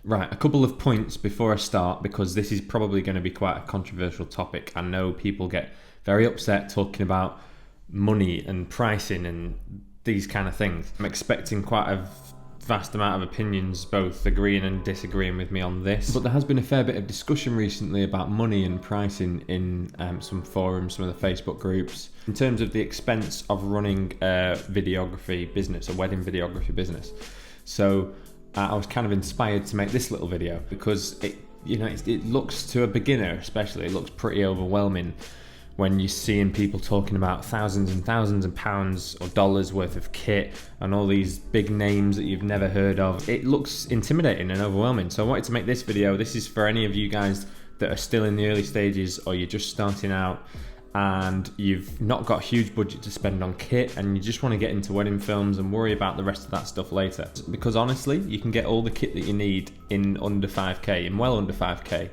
Right, a couple of points before I start, because this is probably going to be quite a controversial topic. I know people get very upset talking about money and pricing and these kind of things. I'm expecting quite a vast amount of opinions, both agreeing and disagreeing with me on this. But there has been a fair bit of discussion recently about money and pricing in some forums, some of the Facebook groups, in terms of the expense of running a videography business, a wedding videography business. So I was kind of inspired to make this little video because it looks, to a beginner especially, it looks pretty overwhelming when you're seeing people talking about thousands and thousands of pounds or dollars worth of kit and all these big names that you've never heard of. It looks intimidating and overwhelming. So I wanted to make this video. This is for any of you guys that are still in the early stages, or you're just starting out and you've not got a huge budget to spend on kit and you just want to get into wedding films and worry about the rest of that stuff later. Because honestly, you can get all the kit that you need in under 5k, in well under 5k.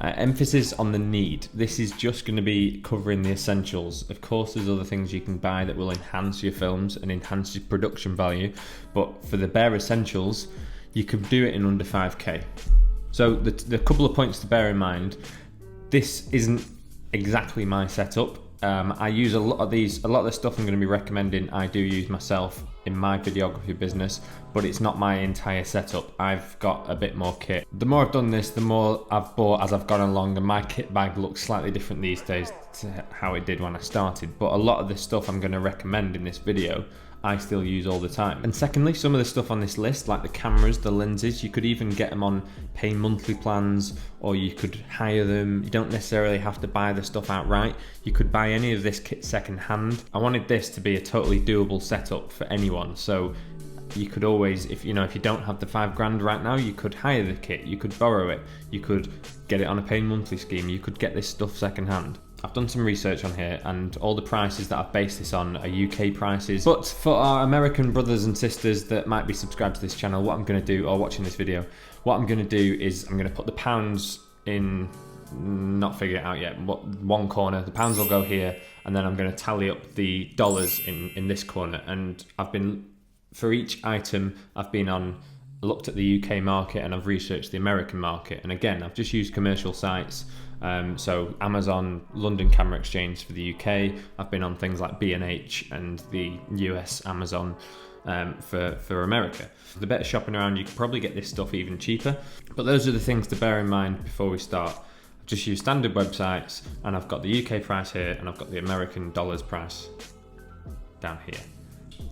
Emphasis on the need. This is just going to be covering the essentials. Of course, there's other things you can buy that will enhance your films and enhance your production value, but for the bare essentials, you can do it in under 5k. So the couple of points to bear in mind: this isn't exactly my setup. I use a lot of the stuff I'm going to be recommending I do use myself in my videography business, but it's not my entire setup. I've got a bit more kit. The more I've done this, the more I've bought as I've gone along, and my kit bag looks slightly different these days to how it did when I started. But a lot of the stuff I'm going to recommend in this video, I still use all the time. And secondly, some of the stuff on this list, like the cameras, the lenses, you could even get them on pay monthly plans, or you could hire them. You don't necessarily have to buy the stuff outright. You could buy any of this kit second hand. I wanted this to be a totally doable setup for anyone. So you could always, if you don't have the £5,000 right now, you could hire the kit, you could borrow it, you could get it on a pay monthly scheme, you could get this stuff second hand. I've done some research on here, and all the prices that I've based this on are UK prices. But for our American brothers and sisters that might be subscribed to this channel, what I'm going to do, or watching this video, what I'm going to do is I'm going to put the pounds in, not figure it out yet, but one corner. The pounds will go here, and then I'm going to tally up the dollars in this corner. And for each item, I've looked at the UK market and I've researched the American market. And again, I've just used commercial sites. So Amazon, London Camera Exchange for the UK. I've been on things like B&H and the US Amazon for America. With a bit of shopping around, you can probably get this stuff even cheaper. But those are the things to bear in mind before we start. I've just used standard websites, and I've got the UK price here, and I've got the American dollars price down here.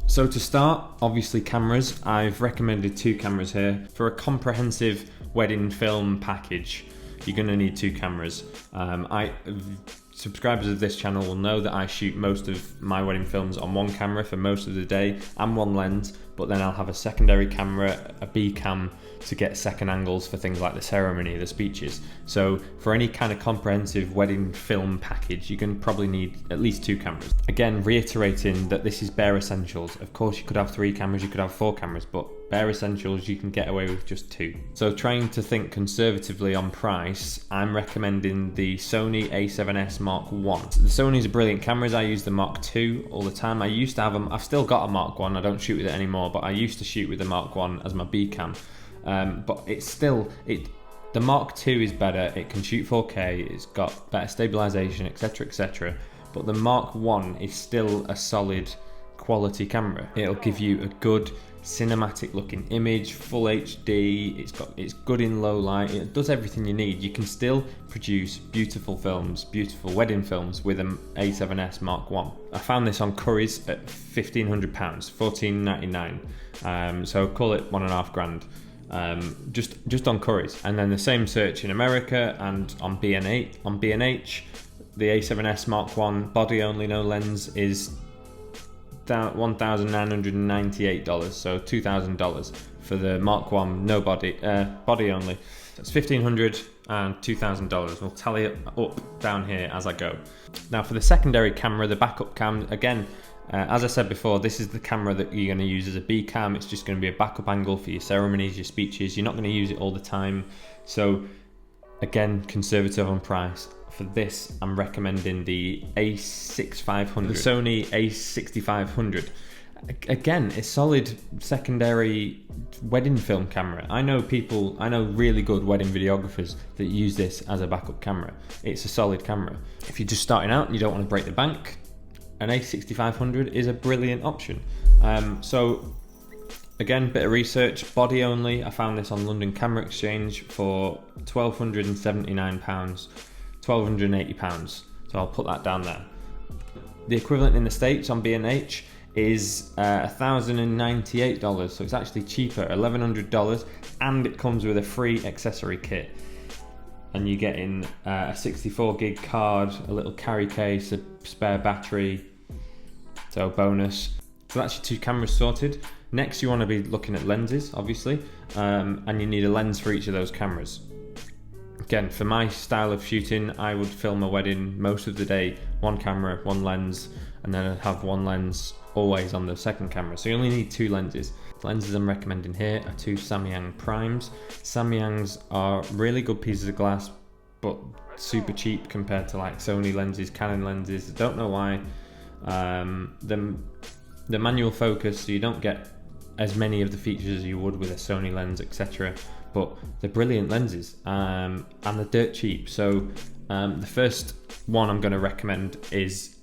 So to start, obviously cameras. I've recommended 2 cameras here. For a comprehensive wedding film package, you're going to need 2 cameras. Subscribers of this channel will know that I shoot most of my wedding films on one camera for most of the day and one lens, but then I'll have a secondary camera, a B cam, to get second angles for things like the ceremony, the speeches. So for any kind of comprehensive wedding film package, you're going to probably need at least 2 cameras. Again, reiterating that this is bare essentials. Of course, you could have 3 cameras, you could have 4 cameras, but bare essentials, you can get away with just 2. So trying to think conservatively on price, I'm recommending the Sony A7S Mark I. The Sony's are brilliant cameras. I use the Mark II all the time. I used to have them. I've still got a Mark I. I don't shoot with it anymore, but I used to shoot with the Mark I as my B cam. But it's still, the Mark II is better. It can shoot 4K. It's got better stabilization, etc., etc. But the Mark I is still a solid quality camera. It'll give you a good cinematic looking image, full HD. It's good in low light. It does everything you need. You can still produce beautiful films, beautiful wedding films with an A7S Mark I. I found this on Curry's at £1,500, $1,499. So call it £1.5 grand. Just on Curry's. And then the same search in America and on B&H. On B&H, the A7S Mark I body only, no lens, is $1,998, so $2,000 for the Mark I, no body, body only. That's $1,500 and $2,000. We'll tally it up down here as I go. Now for the secondary camera, the backup cam, again, as I said before, this is the camera that you're going to use as a B cam. It's just going to be a backup angle for your ceremonies, your speeches. You're not going to use it all the time. So again, conservative on price. For this, I'm recommending the A6500, the Sony A6500. Again, a solid secondary wedding film camera. I know really good wedding videographers that use this as a backup camera. It's a solid camera. If you're just starting out and you don't want to break the bank, an A6500 is a brilliant option. So again, bit of research, body only. I found this on London Camera Exchange for £1,279, £1,280. So I'll put that down there. The equivalent in the States on B&H is $1,098, so it's actually cheaper, $1,100, and it comes with a free accessory kit. And you get in a 64 gig card, a little carry case, a spare battery, so bonus. So that's your two cameras sorted. Next, you want to be looking at lenses, obviously, and you need a lens for each of those cameras. Again, for my style of shooting, I would film a wedding most of the day, one camera, one lens, and then I'd have one lens always on the second camera. So you only need two lenses. The lenses I'm recommending here are two Samyang primes. Samyangs are really good pieces of glass, but super cheap compared to like Sony lenses, Canon lenses. I don't know why. The manual focus, so you don't get as many of the features as you would with a Sony lens, etc. But they're brilliant lenses, and they're dirt cheap. So the first one I'm going to recommend is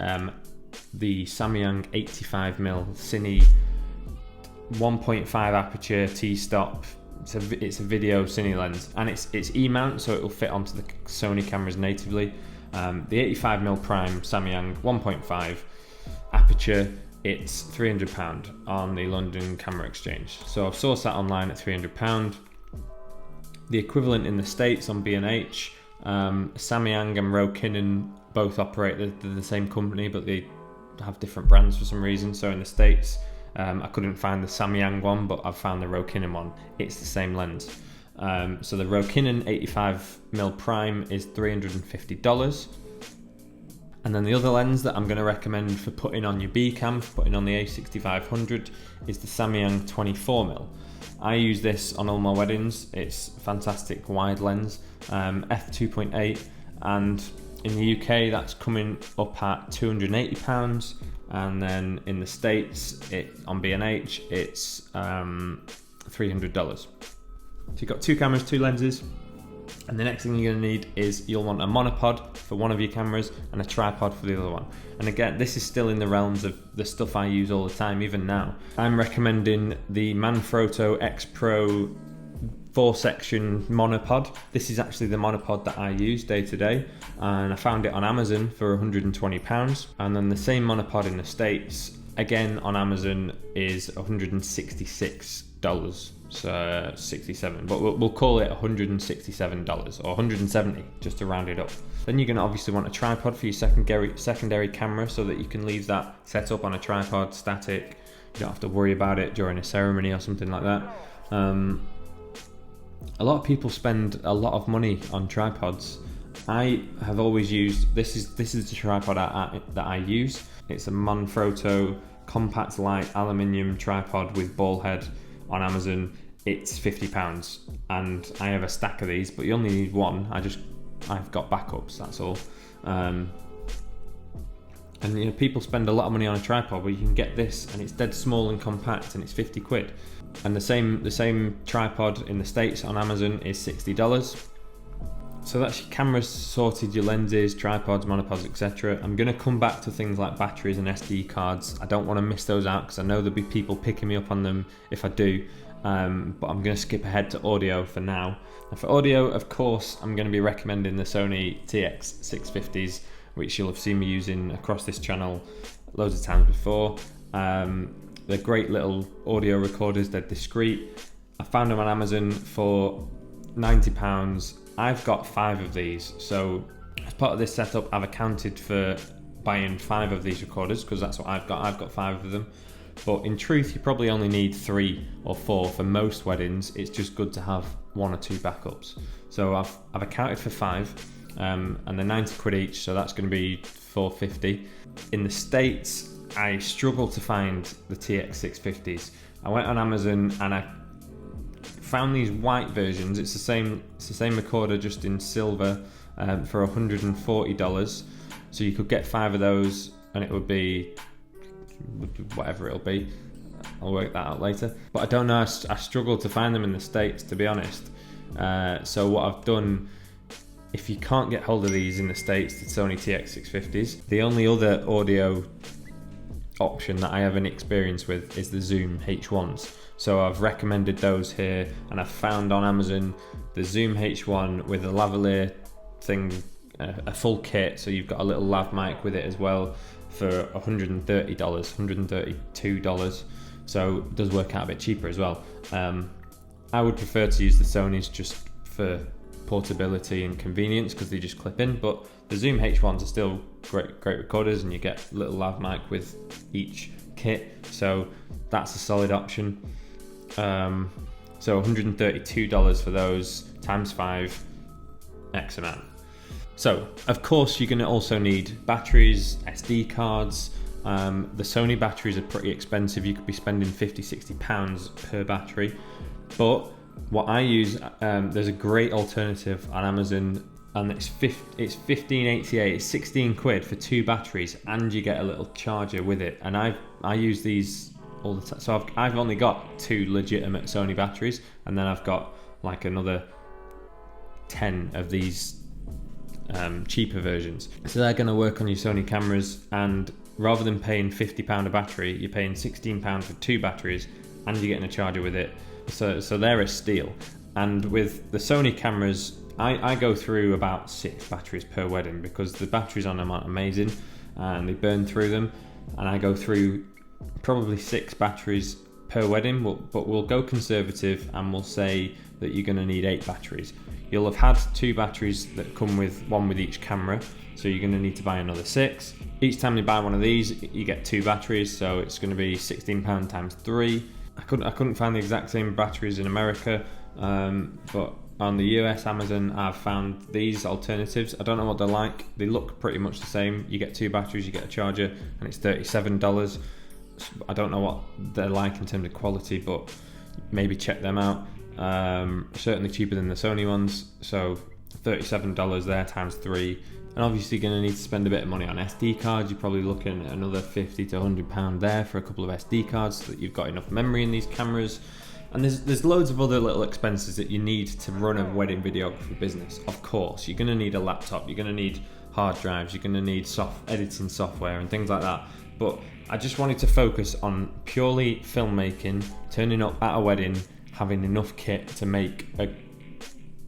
the Samyang 85mm Cine 1.5 aperture T-stop. It's a video Cine lens, and it's E-mount, so it will fit onto the Sony cameras natively. The 85mm prime Samyang 1.5 aperture, it's £300 on the London Camera Exchange. So I've sourced that online at £300. The equivalent in the States on B&H, Samyang and Rokinon both operate, they're the same company, but they have different brands for some reason. So in the States, I couldn't find the Samyang one, but I've found the Rokinon one. It's the same lens. So the Rokinon 85mm prime is $350. And then the other lens that I'm going to recommend for putting on your B cam, for putting on the A6500, is the Samyang 24mm. I use this on all my weddings. It's a fantastic wide lens, f2.8, and in the UK that's coming up at £280, and then in the States, on B&H, it's $300. So you've got two cameras, two lenses. And the next thing you're going to need is you'll want a monopod for one of your cameras and a tripod for the other one. And again, this is still in the realms of the stuff I use all the time, even now. I'm recommending the Manfrotto X Pro 4-section monopod. This is actually the monopod that I use day to day, and I found it on Amazon for £120. And then the same monopod in the States, again on Amazon, is $166. So 67, but we'll call it $167 or 170 just to round it up. Then you're going to obviously want a tripod for your secondary camera, so that you can leave that set up on a tripod static. You don't have to worry about it during a ceremony or something like that. A lot of people spend a lot of money on tripods. I have always used this is the tripod that I use. It's a Manfrotto compact light aluminium tripod with ball head. On Amazon, it's £50, and I have a stack of these, but you only need one. I've got backups, that's all. And people spend a lot of money on a tripod, but you can get this, and it's dead small and compact, and it's £50. And the same tripod in the States on Amazon is $60. So that's your cameras sorted, your lenses, tripods, monopods, etc. I'm going to come back to things like batteries and SD cards. I don't want to miss those out, because I know there'll be people picking me up on them if I do. But I'm going to skip ahead to audio for now. And for audio, of course, I'm going to be recommending the Sony TX650s, which you'll have seen me using across this channel loads of times before. They're great little audio recorders. They're discreet. I found them on Amazon for £90. I've got 5 of these, so as part of this setup, I've accounted for buying 5 of these recorders, because that's what I've got. I've got 5 of them, but in truth, you probably only need 3 or 4 for most weddings. It's just good to have 1 or 2 backups. So I've accounted for 5, and they're £90 each, so that's going to be $450. In the States, I struggle to find the TX650s. I went on Amazon and I found these white versions. It's the same recorder, just in silver, for $140. So you could get 5 of those, and it would be whatever it'll be. I'll work that out later. But I don't know, I struggle to find them in the States, to be honest. So what I've done, if you can't get hold of these in the States, the Sony TX650s, the only other audio option that I have any experience with is the Zoom H1s. So I've recommended those here, and I've found on Amazon the Zoom H1 with a lavalier thing, a full kit, so you've got a little lav mic with it as well, for $130, $132. So it does work out a bit cheaper as well. I would prefer to use the Sonys just for portability and convenience because they just clip in, but the Zoom H1s are still great recorders, and you get a little lav mic with each kit, so that's a solid option. So $132 for those times 5, X amount. So of course you're going to also need batteries, SD cards. The Sony batteries are pretty expensive. You could be spending £50-60 per battery, but what I use, there's a great alternative on Amazon, and it's $15.88. It's 16 quid for 2 batteries, and you get a little charger with it. And I use these all the time. So I've only got 2 legitimate Sony batteries, and then I've got like another 10 of these cheaper versions. So they're going to work on your Sony cameras, and rather than paying £50 a battery, you're paying £16 for 2 batteries, and you're getting a charger with it. So they're a steal. And with the Sony cameras, I go through about 6 batteries per wedding because the batteries on them aren't amazing and they burn through them, and I go through probably 6 batteries per wedding, but we'll go conservative and we'll say that you're going to need 8 batteries. You'll have had 2 batteries that come with one with each camera, so you're going to need to buy another 6. Each time you buy one of these, you get 2 batteries, so it's going to be £16 times 3. I couldn't find the exact same batteries in America, but on the US Amazon I've found these alternatives. I don't know what they're like. They look pretty much the same. You get 2 batteries, you get a charger, and it's $37. I don't know what they're like in terms of quality, but maybe check them out. Certainly cheaper than the Sony ones, so $37 there times 3. And obviously you're going to need to spend a bit of money on SD cards. You're probably looking at another £50 to £100 there for a couple of SD cards, so that you've got enough memory in these cameras. And there's loads of other little expenses that you need to run a wedding videography business. Of course, you're going to need a laptop, you're going to need hard drives, you're going to need editing software and things like that. But I just wanted to focus on purely filmmaking, turning up at a wedding, having enough kit to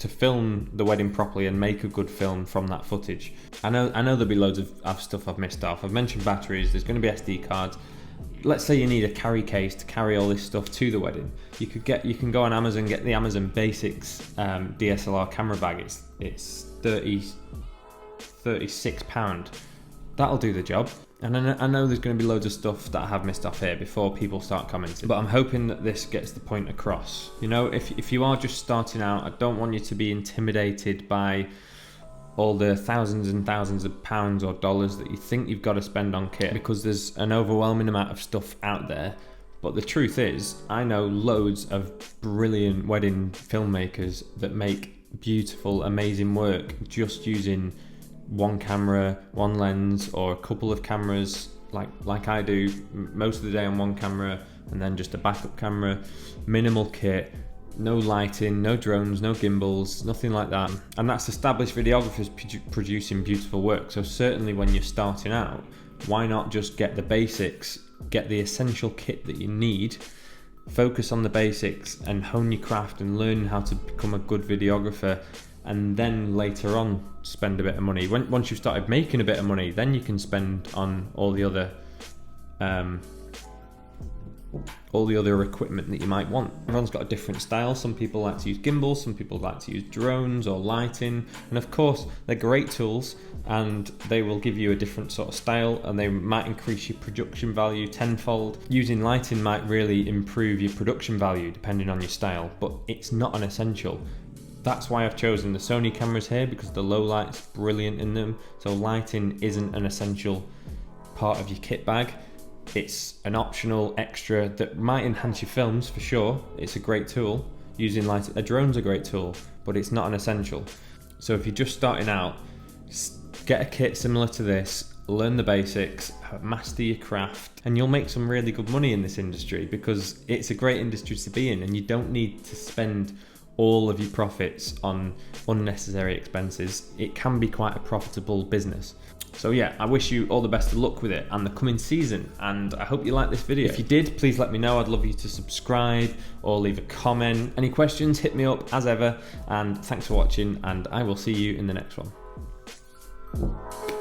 film the wedding properly and make a good film from that footage. I know there'll be loads of stuff I've missed off. I've mentioned batteries, there's going to be SD cards. Let's say you need a carry case to carry all this stuff to the wedding. You can go on Amazon, get the Amazon Basics DSLR camera bag. It's £36. That'll do the job. And I know there's going to be loads of stuff that I have missed off here before people start commenting, but I'm hoping that this gets the point across. You know, if you are just starting out, I don't want you to be intimidated by all the thousands and thousands of pounds or dollars that you think you've got to spend on kit, because there's an overwhelming amount of stuff out there. But the truth is, I know loads of brilliant wedding filmmakers that make beautiful, amazing work just using one camera, one lens, or a couple of cameras, like I do most of the day on one camera, and then just a backup camera, minimal kit, no lighting, no drones, no gimbals, nothing like that. And that's established videographers producing beautiful work. So certainly when you're starting out, why not just get the basics, get the essential kit that you need, focus on the basics and hone your craft and learn how to become a good videographer, and then later on spend a bit of money. Once you've started making a bit of money, then you can spend on all the other equipment that you might want. Everyone's got a different style. Some people like to use gimbals, some people like to use drones or lighting, and of course they're great tools and they will give you a different sort of style, and they might increase your production value tenfold. Using lighting might really improve your production value depending on your style, but it's not an essential. That's why I've chosen the Sony cameras here, because the low light's brilliant in them. So lighting isn't an essential part of your kit bag. It's an optional extra that might enhance your films for sure. It's a great tool. Using lighting, a drone's a great tool, but it's not an essential. So if you're just starting out, get a kit similar to this learn the basics, master your craft, and you'll make some really good money in this industry, because it's a great industry to be in and you don't need to spend all of your profits on unnecessary expenses. It can be quite a profitable business. So yeah, I wish you all the best of luck with it and the coming season, and I hope you like this video. If you did, please let me know. I'd love you to subscribe or leave a comment. Any questions, hit me up as ever, and thanks for watching, and I will see you in the next one.